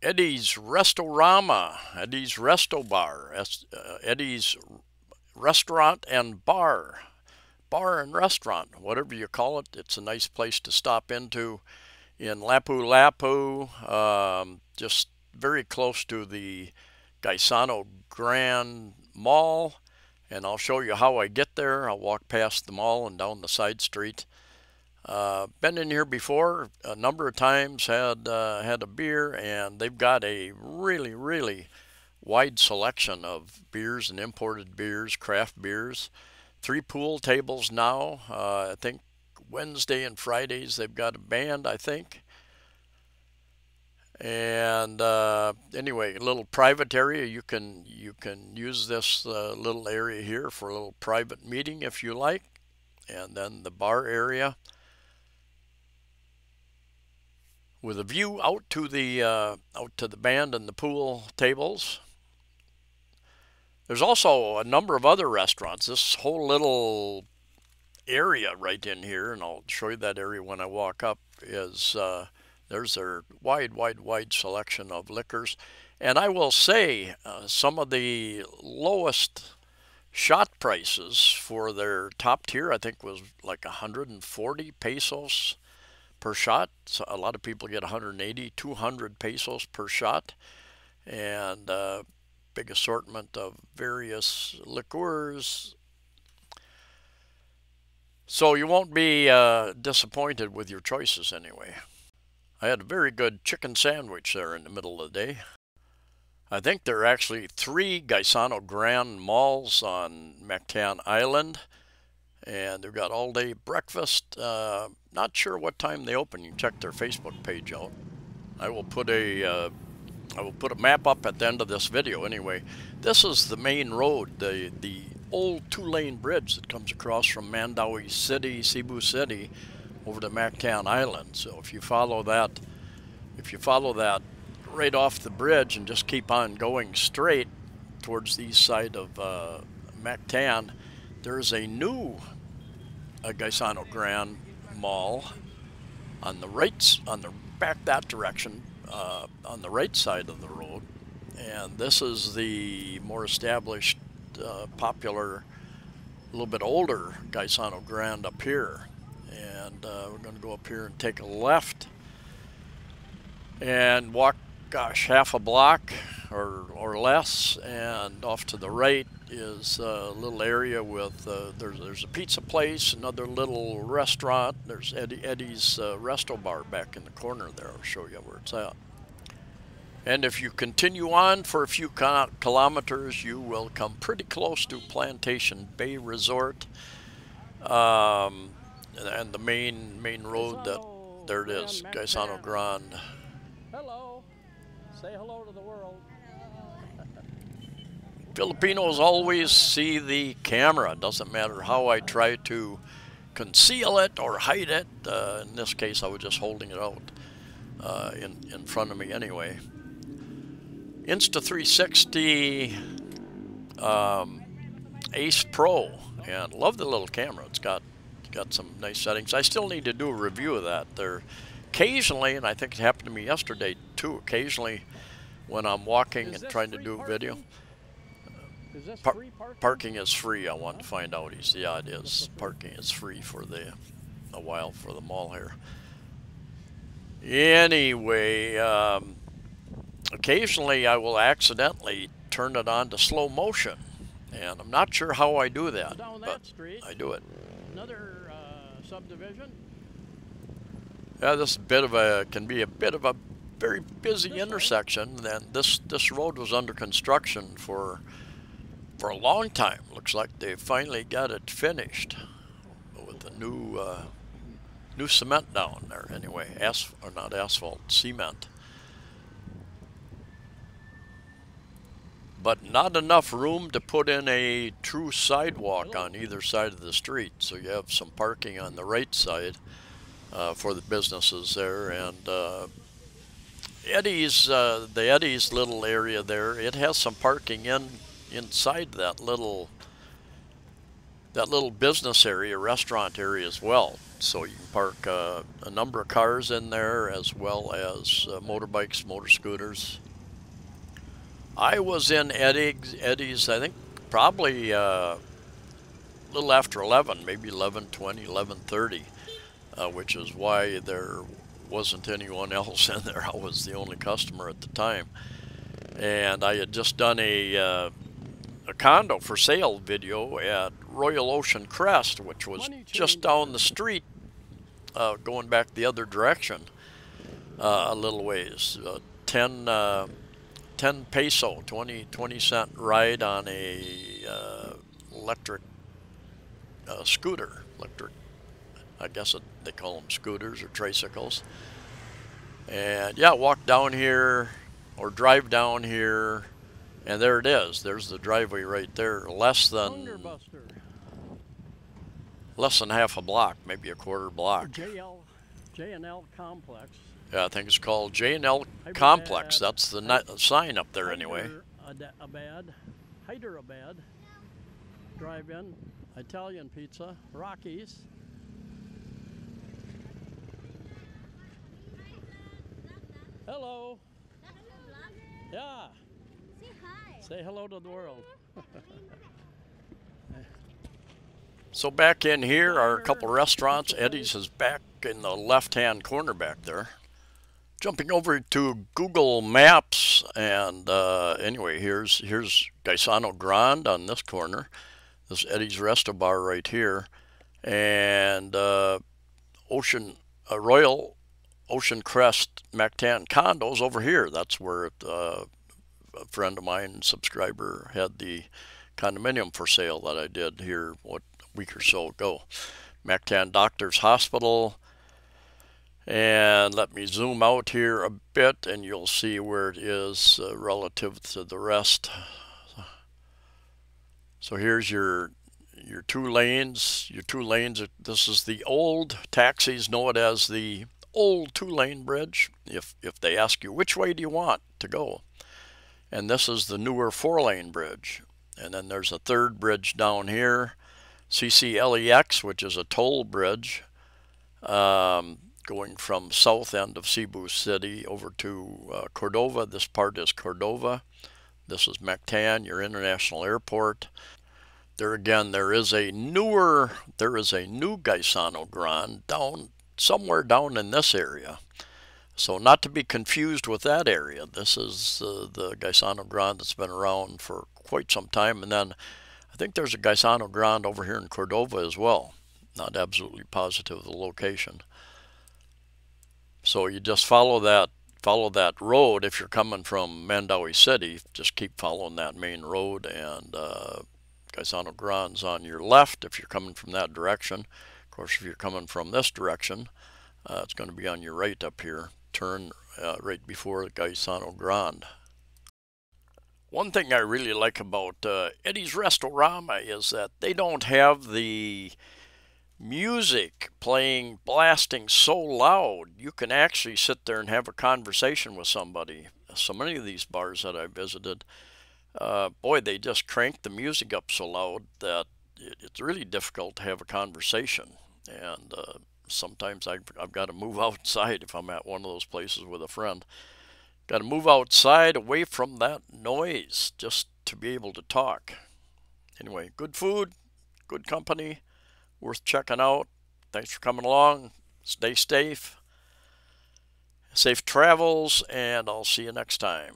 Eddie's Restorama, Eddie's Resto Bar, Eddie's Restaurant and Bar, bar and restaurant, whatever you call it. It's a nice place to stop into in Lapu-Lapu, just very close to the Gaisano Grand Mall. And I'll show you how I get there. I'll walk past the mall and down the side street. Been in here before a number of times, had a beer, and they've got a really wide selection of beers and imported beers, craft beers. 3 pool tables now. I think Wednesday and Fridays they've got a band, I think. And anyway, a little private area. You can use this little area here for a little private meeting if you like. And then the bar area with a view out to the band and the pool tables. There's also a number of other restaurants. This whole little area right in here, and I'll show you that area when I walk up, is there's their wide selection of liquors. And I will say some of the lowest shot prices for their top tier, I think, was like 140 pesos per shot. So a lot of people get 180, 200 pesos per shot. And big assortment of various liqueurs. So you won't be disappointed with your choices anyway. I had a very good chicken sandwich there in the middle of the day. I think there are actually 3 Gaisano Grand Malls on Mactan Island, and they've got all-day breakfast. Not sure what time they open. You can check their Facebook page out. I will put a map up at the end of this video anyway. This is the main road, the old 2-lane bridge that comes across from Mandaue City, Cebu City, over to Mactan Island. So if you follow that right off the bridge and just keep on going straight towards the east side of Mactan, there's a new Gaisano Grand Mall on the back that direction, on the right side of the road. And this is the more established, popular, a little bit older Gaisano Grand up here. And we're going to go up here and take a left and walk, gosh, half a block or less, and off to the right is a little area with there's a pizza place, another little restaurant. There's Eddie's Resto Bar back in the corner there. I'll show you where it's at. And if you continue on for a few kilometers, you will come pretty close to Plantation Bay Resort, and the main road. There it is, Gaisano Grand. Hello. Say hello to the world. Filipinos always see the camera. Doesn't matter how I try to conceal it or hide it. In this case, I was just holding it out in front of me anyway. Insta360 Ace Pro, and love the little camera. It's got some nice settings. I still need to do a review of that. There, occasionally, and I think it happened to me yesterday too. Occasionally, when I'm walking and trying to do a video, parking is free. I want to find out. Yeah, it is. Parking is free for a while for the mall here. Anyway, occasionally I will accidentally turn it on to slow motion, and I'm not sure how I do that, but I do it. Another subdivision. Yeah, this can be a bit of a very busy intersection. And this road was under construction for a long time. Looks like they finally got it finished with the new cement down there. Anyway, not asphalt, cement. But not enough room to put in a true sidewalk on either side of the street. So you have some parking on the right side for the businesses there. And the Eddie's little area there, it has some parking inside that little that little business area, restaurant area as well. So you can park a number of cars in there as well as motorbikes, motor scooters. I was in Eddie's, I think probably a little after 11, maybe 11:20, 11:30, which is why there wasn't anyone else in there. I was the only customer at the time. And I had just done a condo for sale video at Royal Ocean Crest, which was just down the street, going back the other direction a little ways. 10 peso, 20 cent ride on a electric scooter. Electric, I guess they call them scooters or tricycles. And yeah, walk down here or drive down here, and there it is. There's the driveway right there. Less than half a block, maybe a quarter block. J&L Complex. Yeah, I think it's called J&L Complex. That's the sign up there anyway. Hyderabad. Drive-in. Italian pizza. Rockies. Hello. Yeah. Say hi. Say hello to the world. So back in here are a couple restaurants. Eddie's is back in the left-hand corner back there. Jumping over to Google Maps, and anyway, here's Gaisano Grand on this corner. This Eddie's Resto Bar right here, and Royal Ocean Crest Mactan condos over here. That's where a friend of mine, subscriber, had the condominium for sale that I did here a week or so ago. Mactan Doctors Hospital. And let me zoom out here a bit and you'll see where it is relative to the rest. So here's your two lanes. This is the old, taxis know it as the old two-lane bridge if they ask you which way do you want to go. And this is the newer four-lane bridge. And then there's a third bridge down here, CCLEX, which is a toll bridge, going from south end of Cebu City over to Cordova. This part is Cordova. This is Mactan, your international airport. There again, there is a new Gaisano Grand somewhere down in this area. So not to be confused with that area. This is the Gaisano Grand that's been around for quite some time. And then I think there's a Gaisano Grand over here in Cordova as well. Not absolutely positive of the location. So you just follow that road. If you're coming from Mandaue City, just keep following that main road, and Gaisano Grand's on your left if you're coming from that direction. Of course, if you're coming from this direction, it's going to be on your right up here. Turn right before Gaisano Grand. One thing I really like about Eddie's Restorama is that they don't have the music blasting so loud. You can actually sit there and have a conversation with somebody. So many of these bars that I visited, boy, they just crank the music up so loud that it's really difficult to have a conversation. And sometimes I've got to move outside if I'm at one of those places with a friend. Got to move outside away from that noise just to be able to talk. Anyway, good food, good company, worth checking out. Thanks for coming along. Stay safe. Safe travels, and I'll see you next time.